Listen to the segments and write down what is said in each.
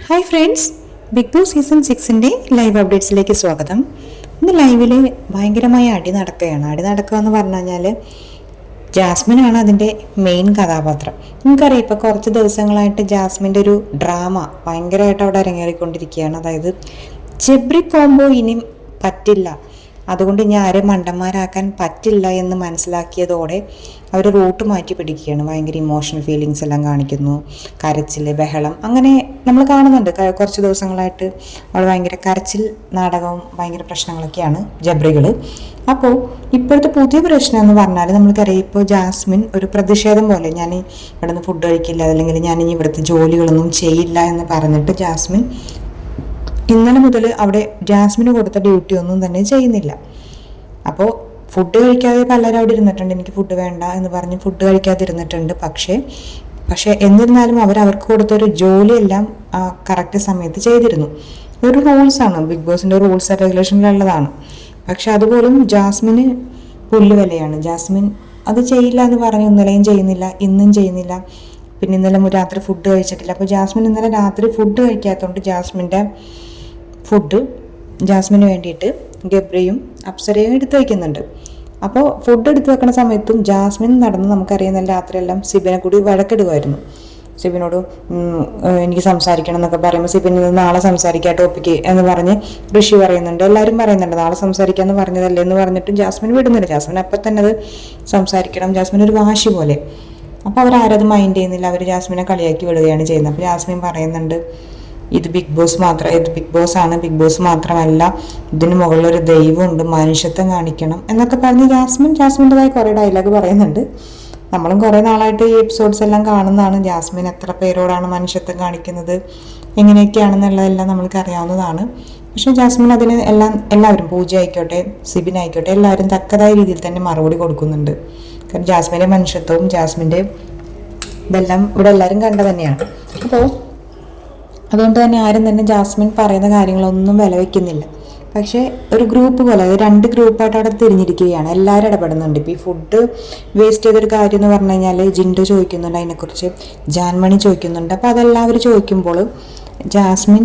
Hi friends, Big Boss season 6 live അപ്ഡേറ്റ്സിലേക്ക് സ്വാഗതം. ഇന്ന് ലൈവിൽ ഭയങ്കരമായ അടി നടക്കുകയാണ്. അടി നടക്കുക എന്ന് പറഞ്ഞു കഴിഞ്ഞാൽ ജാസ്മിനാണ് അതിൻ്റെ മെയിൻ കഥാപാത്രം. നമുക്കറിയാം, ഇപ്പോൾ കുറച്ച് ദിവസങ്ങളായിട്ട് ജാസ്മിൻ്റെ ഒരു ഡ്രാമ ഭയങ്കരമായിട്ട് അവിടെ അരങ്ങേറിക്കൊണ്ടിരിക്കുകയാണ്. അതായത് ജെബ്രി കോംബോ ഇനി പറ്റില്ല, അതുകൊണ്ട് ഇനി ആരെയും മണ്ടന്മാരാക്കാൻ പറ്റില്ല എന്ന് മനസ്സിലാക്കിയതോടെ അവർ റൂട്ട് മാറ്റി പിടിക്കുകയാണ്. ഭയങ്കര ഇമോഷണൽ ഫീലിങ്സ് എല്ലാം കാണിക്കുന്നു, കരച്ചിൽ, ബഹളം, അങ്ങനെ നമ്മൾ കാണുന്നുണ്ട്. കുറച്ച് ദിവസങ്ങളായിട്ട് അവൾ ഭയങ്കര കരച്ചിൽ നാടകവും ഭയങ്കര പ്രശ്നങ്ങളൊക്കെയാണ് ജബ്രികൾ. അപ്പോൾ ഇപ്പോഴത്തെ പുതിയ പ്രശ്നം എന്ന് പറഞ്ഞാൽ നമ്മൾക്കറിയാം, ഇപ്പോൾ ജാസ്മിൻ ഒരു പ്രതിഷേധം പോലെ ഞാൻ ഇവിടെ നിന്ന് ഫുഡ് കഴിക്കില്ല, അല്ലെങ്കിൽ ഞാൻ ഇനി ഇവിടുത്തെ ജോലികളൊന്നും ചെയ്യില്ല എന്ന് പറഞ്ഞിട്ട് ജാസ്മിൻ ഇന്നലെ മുതൽ അവിടെ ജാസ്മിന് കൊടുത്ത ഡ്യൂട്ടി ഒന്നും തന്നെ ചെയ്യുന്നില്ല. അപ്പോൾ ഫുഡ് കഴിക്കാതെ പലരും അവിടെ ഇരുന്നിട്ടുണ്ട്, എനിക്ക് ഫുഡ് വേണ്ട എന്ന് പറഞ്ഞ് ഫുഡ് കഴിക്കാതിരുന്നിട്ടുണ്ട്. പക്ഷേ എന്നിരുന്നാലും അവർക്ക് കൊടുത്തൊരു ജോലിയെല്ലാം കറക്റ്റ് സമയത്ത് ചെയ്തിരുന്നു. ഒരു റൂൾസാണ്, ബിഗ് ബോസിൻ്റെ റൂൾസ് ആൻഡ് റെഗുലേഷനിലുള്ളതാണ്. പക്ഷെ അതുപോലും ജാസ്മിന് പുല്ലുവിലയാണ്. ജാസ്മിൻ അത് ചെയ്യില്ല എന്ന് പറഞ്ഞു ഇന്നലെയും ചെയ്യുന്നില്ല, ഇന്നും ചെയ്യുന്നില്ല. പിന്നെ ഇന്നലെ രാത്രി ഫുഡ് കഴിച്ചിട്ടില്ല. അപ്പോൾ ജാസ്മിൻ ഇന്നലെ രാത്രി ഫുഡ് കഴിക്കാത്തതുകൊണ്ട് ജാസ്മിന് വേണ്ടിയിട്ട് ഗബ്രിയും അപ്സരയും എടുത്തു വയ്ക്കുന്നുണ്ട്. അപ്പോൾ ഫുഡ് എടുത്തു വെക്കുന്ന സമയത്തും ജാസ്മിൻ നടന്ന് നമുക്കറിയുന്ന രാത്രിയെല്ലാം സിബിനെ കൂടി വഴക്കിടുമായിരുന്നു. സിബിനോട് എനിക്ക് സംസാരിക്കണം എന്നൊക്കെ പറയുമ്പോൾ സിബിൻ നാളെ സംസാരിക്കാം ടോപ്പിക്ക് എന്ന് പറഞ്ഞ് ഋഷി പറയുന്നുണ്ട്, എല്ലാവരും പറയുന്നുണ്ട് നാളെ സംസാരിക്കാമെന്ന് പറഞ്ഞതല്ലേ എന്ന് പറഞ്ഞിട്ടും ജാസ്മിൻ വിടുന്നില്ല. ജാസ്മിൻ അപ്പം തന്നെ അത് സംസാരിക്കണം, ജാസ്മിൻ ഒരു വാശി പോലെ. അപ്പോൾ അവരാരത് മൈൻഡ് ചെയ്യുന്നില്ല, അവർ ജാസ്മിനെ കളിയാക്കി വിടുകയാണ് ചെയ്യുന്നത്. അപ്പോൾ ജാസ്മിൻ പറയുന്നുണ്ട്, ഇത് ബിഗ് ബോസ് ആണ്, ബിഗ് ബോസ് മാത്രമല്ല, ഇതിന് മുകളിലൊരു ദൈവമുണ്ട്, മനുഷ്യത്വം കാണിക്കണം എന്നൊക്കെ പറഞ്ഞ് ജാസ്മിൻ്റെതായ കുറേ ഡയലോഗ് പറയുന്നുണ്ട്. നമ്മളും കുറേ നാളായിട്ട് ഈ എപ്പിസോഡ്സ് എല്ലാം കാണുന്നതാണ്. ജാസ്മിൻ എത്ര പേരോടാണ് മനുഷ്യത്വം കാണിക്കുന്നത്, എങ്ങനെയൊക്കെയാണെന്നുള്ളതെല്ലാം നമ്മൾക്ക് അറിയാവുന്നതാണ്. പക്ഷേ ജാസ്മിൻ അതിന് എല്ലാവരും, പൂജ ആയിക്കോട്ടെ, സിബിൻ ആയിക്കോട്ടെ, എല്ലാവരും തക്കതായ രീതിയിൽ തന്നെ മറുപടി കൊടുക്കുന്നുണ്ട്. കാരണം ജാസ്മിൻ്റെ മനുഷ്യത്വവും ജാസ്മിൻ്റെ ഇതെല്ലാം ഇവിടെ എല്ലാവരും കണ്ട തന്നെയാണ്. അപ്പോൾ അതുകൊണ്ട് തന്നെ ആരും തന്നെ ജാസ്മിൻ പറയുന്ന കാര്യങ്ങളൊന്നും വില വയ്ക്കുന്നില്ല. പക്ഷേ ഒരു ഗ്രൂപ്പ് പോലെ, അത് 2 ഗ്രൂപ്പായിട്ട് അവിടെ തിരിഞ്ഞിരിക്കുകയാണ്. എല്ലാവരും ഇടപെടുന്നുണ്ട്. ഇപ്പോൾ ഈ ഫുഡ് വേസ്റ്റ് ചെയ്തൊരു കാര്യം എന്ന് പറഞ്ഞു കഴിഞ്ഞാൽ ജിൻഡോ ചോദിക്കുന്നുണ്ട്, അതിനെക്കുറിച്ച് ജാൻമണി ചോദിക്കുന്നുണ്ട്. അപ്പോൾ അതെല്ലാവരും ചോദിക്കുമ്പോൾ ജാസ്മിൻ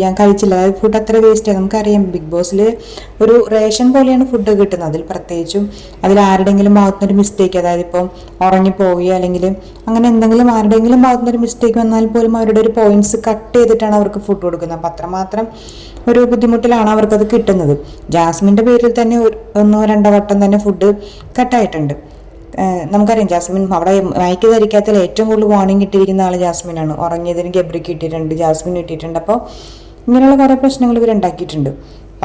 ഞാൻ കഴിച്ചില്ല, അതായത് ഫുഡ് അത്ര വേസ്റ്റ് ആയി. നമുക്കറിയാം, ബിഗ് ബോസിൽ ഒരു റേഷൻ പോലെയാണ് ഫുഡ് കിട്ടുന്നത്. അതിൽ പ്രത്യേകിച്ചും അതിൽ ആരുടെയെങ്കിലും ഭാഗത്തുനിന്നൊരു മിസ്റ്റേക്ക്, അതായത് ഇപ്പം ഉറങ്ങിപ്പോവുകയോ അല്ലെങ്കിൽ അങ്ങനെ എന്തെങ്കിലും ആരുടെയെങ്കിലും ഭാഗത്തുനിന്നൊരു മിസ്റ്റേക്ക് വന്നാൽ പോലും അവരുടെ ഒരു പോയിന്റ്സ് കട്ട് ചെയ്തിട്ടാണ് അവർക്ക് ഫുഡ് കൊടുക്കുന്നത്. അപ്പം അത്രമാത്രം ഒരു ബുദ്ധിമുട്ടിലാണ് അവർക്കത് കിട്ടുന്നത്. ജാസ്മിൻ്റെ പേരിൽ തന്നെ 1-2 വട്ടം തന്നെ ഫുഡ് കട്ടായിട്ടുണ്ട്. നമുക്കറിയാം, ജാസ്മിൻ അവിടെ മയക്ക് ധരിക്കാത്തതിൽ ഏറ്റവും കൂടുതൽ വാർണിംഗ് കിട്ടിയിരിക്കുന്ന ആൾ ജാസ്മിനാണ്. ഉറങ്ങിയതിന് ഗബ്രിക്ക് കിട്ടിയിട്ടുണ്ട്, ജാസ്മിൻ കിട്ടിയിട്ടുണ്ട്. അപ്പോൾ ഇങ്ങനെയുള്ള കുറേ പ്രശ്നങ്ങൾ ഇവരുണ്ടാക്കിയിട്ടുണ്ട്.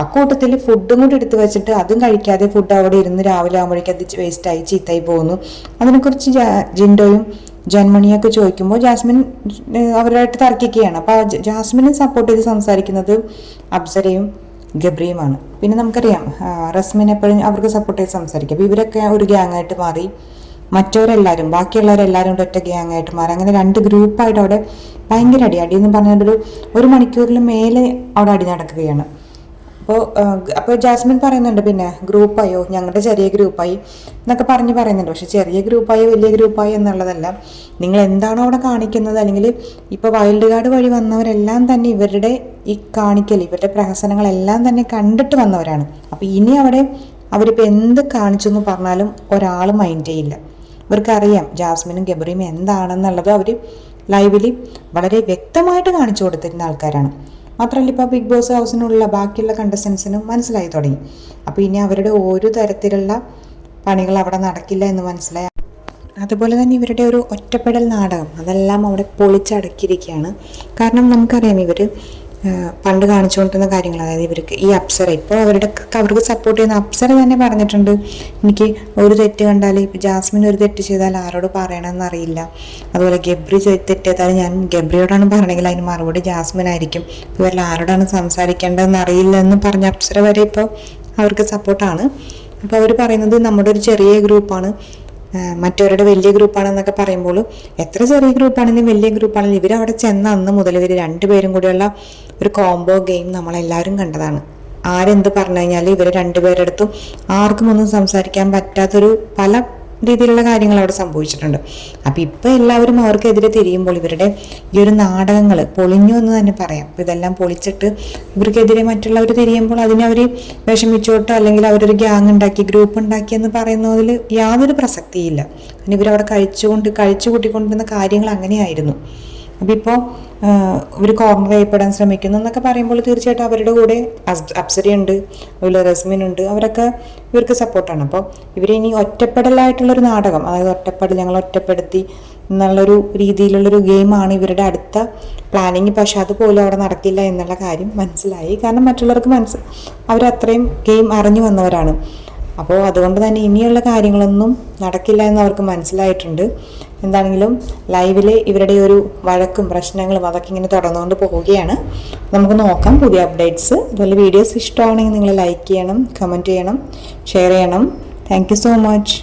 അക്കൂട്ടത്തിൽ ഫുഡും കൂടി എടുത്ത് വെച്ചിട്ട് അതും കഴിക്കാതെ ഫുഡ് അവിടെ ഇരുന്ന് രാവിലെ ആകുമ്പോഴേക്കും അത് വേസ്റ്റായി ചീത്തായി പോകുന്നു. അതിനെക്കുറിച്ച് ജിൻഡോയും ജന്മണിയൊക്കെ ചോദിക്കുമ്പോൾ ജാസ്മിൻ അവരുമായിട്ട് തർക്കിക്കുകയാണ്. അപ്പോൾ ജാസ്മിനെ സപ്പോർട്ട് ചെയ്ത് സംസാരിക്കുന്നത് അപ്സരയും ഗബ്രിയുമാണ്. പിന്നെ നമുക്കറിയാം, റസ്മിൻ എപ്പോഴും അവർക്ക് സപ്പോർട്ട് ചെയ്ത് സംസാരിക്കും. അപ്പോൾ ഇവരൊക്കെ ഒരു ഗ്യാങ്ങായിട്ട് മാറി, മറ്റവരെല്ലാവരും ബാക്കിയുള്ളവരെല്ലാവരും കൂടെ ഒറ്റ ഗ്യാങ്ങായിട്ട് മാറി. അങ്ങനെ 2 ഗ്രൂപ്പായിട്ട് അവിടെ ഭയങ്കര അടിയെന്ന് പറഞ്ഞാൽ ഒരു മണിക്കൂറിൽ മേലെ അവിടെ അടി നടക്കുകയാണ്. അപ്പോൾ ജാസ്മിൻ പറയുന്നുണ്ട്, പിന്നെ ഗ്രൂപ്പായോ, ഞങ്ങളുടെ ചെറിയ ഗ്രൂപ്പായി എന്നൊക്കെ പറയുന്നുണ്ട്. പക്ഷെ ചെറിയ ഗ്രൂപ്പായോ വലിയ ഗ്രൂപ്പായോ എന്നുള്ളതല്ല, നിങ്ങൾ എന്താണോ അവിടെ കാണിക്കുന്നത്, അല്ലെങ്കിൽ ഇപ്പോൾ വൈൽഡ് കാർഡ് വഴി വന്നവരെല്ലാം തന്നെ ഇവരുടെ ഈ ഇവരുടെ പ്രഹസനങ്ങളെല്ലാം തന്നെ കണ്ടിട്ട് വന്നവരാണ്. അപ്പോൾ ഇനി അവിടെ അവരിപ്പോൾ എന്ത് കാണിച്ചു എന്ന് പറഞ്ഞാലും ഒരാൾ മൈൻഡ് ചെയ്യില്ല. ഇവർക്കറിയാം ജാസ്മിനും ഗബ്രിയും എന്താണെന്നുള്ളത്. അവർ ലൈവിൽ വളരെ വ്യക്തമായിട്ട് കാണിച്ചു കൊടുത്തിരുന്ന ആൾക്കാരാണ്. മാത്രമല്ല, ഇപ്പോൾ ബിഗ് ബോസ് ഹൗസിനുള്ള ബാക്കിയുള്ള കണ്ടസ്റ്റൻസിനും മനസ്സിലായി തുടങ്ങി. അപ്പോൾ ഇനി അവരുടെ ഒരു തരത്തിലുള്ള പണികൾ അവിടെ നടക്കില്ല എന്ന് മനസ്സിലായി. അതുപോലെ തന്നെ ഇവരുടെ ഒരു ഒറ്റപ്പെടൽ നാടകം അതെല്ലാം അവിടെ പൊളിച്ചടക്കിയിരിക്കുകയാണ്. കാരണം നമുക്കറിയാം, ഇവർ പണ്ട് കാണിച്ചുകൊണ്ടിരുന്ന കാര്യങ്ങൾ, അതായത് ഇവർക്ക് ഈ അപ്സര, ഇപ്പോൾ അവർക്ക് സപ്പോർട്ട് ചെയ്യുന്ന അപ്സര തന്നെ പറഞ്ഞിട്ടുണ്ട്, എനിക്ക് ഒരു തെറ്റ് കണ്ടാൽ, ഇപ്പോൾ ജാസ്മിൻ ഒരു തെറ്റ് ചെയ്താൽ ആരോട് പറയണമെന്ന് അറിയില്ല. അതുപോലെ ഗബ്രി തെറ്റ് ചെയ്താൽ ഞാൻ ഗബ്രിയോടാണ് പറയണമെങ്കിൽ അതിന് മറുപടി ജാസ്മിൻ ആയിരിക്കും. ഇവരിൽ ആരോടാണ് സംസാരിക്കേണ്ടതെന്ന് അറിയില്ല എന്ന് പറഞ്ഞ അപ്സര വരെ ഇപ്പോൾ അവർക്ക് സപ്പോർട്ടാണ്. അപ്പോൾ അവർ പറയുന്നത് നമ്മുടെ ഒരു ചെറിയ ഗ്രൂപ്പാണ്, മറ്റവരുടെ വലിയ ഗ്രൂപ്പാണെന്നൊക്കെ പറയുമ്പോൾ എത്ര ചെറിയ ഗ്രൂപ്പാണെങ്കിലും വലിയ ഗ്രൂപ്പാണെങ്കിലും ഇവരവിടെ ചെന്ന അന്ന് മുതൽ ഇവർ 2 പേരും കൂടിയുള്ള ഒരു കോംബോ ഗെയിം നമ്മളെല്ലാവരും കണ്ടതാണ്. ആരെന്ത് പറഞ്ഞു കഴിഞ്ഞാൽ ഇവർ 2 പേരെടുത്തും ആർക്കും ഒന്നും സംസാരിക്കാൻ പറ്റാത്തൊരു പല രീതിയിലുള്ള കാര്യങ്ങൾ അവിടെ സംഭവിച്ചിട്ടുണ്ട്. അപ്പോൾ ഇപ്പോൾ എല്ലാവരും അവർക്കെതിരെ തിരിയുമ്പോൾ ഇവരുടെ ഈ ഒരു നാടകങ്ങൾ പൊളിഞ്ഞു എന്ന് തന്നെ പറയാം. അപ്പോൾ ഇതെല്ലാം പൊളിച്ചിട്ട് ഇവർക്കെതിരെ മറ്റുള്ളവർ തിരിയുമ്പോൾ അതിനെ അവർ വിഷമിച്ചോട്ടോ അല്ലെങ്കിൽ അവരൊരു ഗ്യാങ് ഉണ്ടാക്കി ഗ്രൂപ്പ് ഉണ്ടാക്കി എന്ന് പറയുന്നതിൽ യാതൊരു പ്രസക്തിയില്ല. കാരണം ഇവരവിടെ കഴിച്ചു കൂട്ടിക്കൊണ്ടിരുന്ന കാര്യങ്ങൾ അങ്ങനെയായിരുന്നു. അപ്പോൾ ഇപ്പോൾ ഇവർ കോർണർ ചെയ്യപ്പെടാൻ ശ്രമിക്കുന്നു എന്നൊക്കെ പറയുമ്പോൾ തീർച്ചയായിട്ടും അവരുടെ കൂടെ അപ്സരയുണ്ട്, അതുപോലെ റസ്മിനുണ്ട്, അവരൊക്കെ ഇവർക്ക് സപ്പോർട്ടാണ്. അപ്പോൾ ഇവരിനി ഒറ്റപ്പെടലായിട്ടുള്ളൊരു നാടകം, അതായത് ഞങ്ങൾ ഒറ്റപ്പെടുത്തി എന്നുള്ളൊരു രീതിയിലുള്ളൊരു ഗെയിമാണ് ഇവരുടെ അടുത്ത പ്ലാനിങ്. പക്ഷെ അതുപോലും അവിടെ നടക്കില്ല എന്നുള്ള കാര്യം മനസ്സിലായി. കാരണം മറ്റുള്ളവർക്ക് അവരത്രയും ഗെയിം അറിഞ്ഞു വന്നവരാണ്. അപ്പോൾ അതുകൊണ്ട് തന്നെ ഇനിയുള്ള കാര്യങ്ങളൊന്നും നടക്കില്ല എന്ന് അവർക്ക് മനസ്സിലായിട്ടുണ്ട്. എന്താണെങ്കിലും ലൈവിൽ ഇവരുടെ ഒരു വഴക്കും പ്രശ്നങ്ങളും അതൊക്കെ ഇങ്ങനെ തുടർന്നുകൊണ്ട് പോവുകയാണ്. നമുക്ക് നോക്കാം പുതിയ അപ്ഡേറ്റ്സ്. അതുപോലെ വീഡിയോസ് ഇഷ്ടമാണെങ്കിൽ നിങ്ങൾ ലൈക്ക് ചെയ്യണം, കമൻറ്റ് ചെയ്യണം, ഷെയർ ചെയ്യണം. Thank you so much.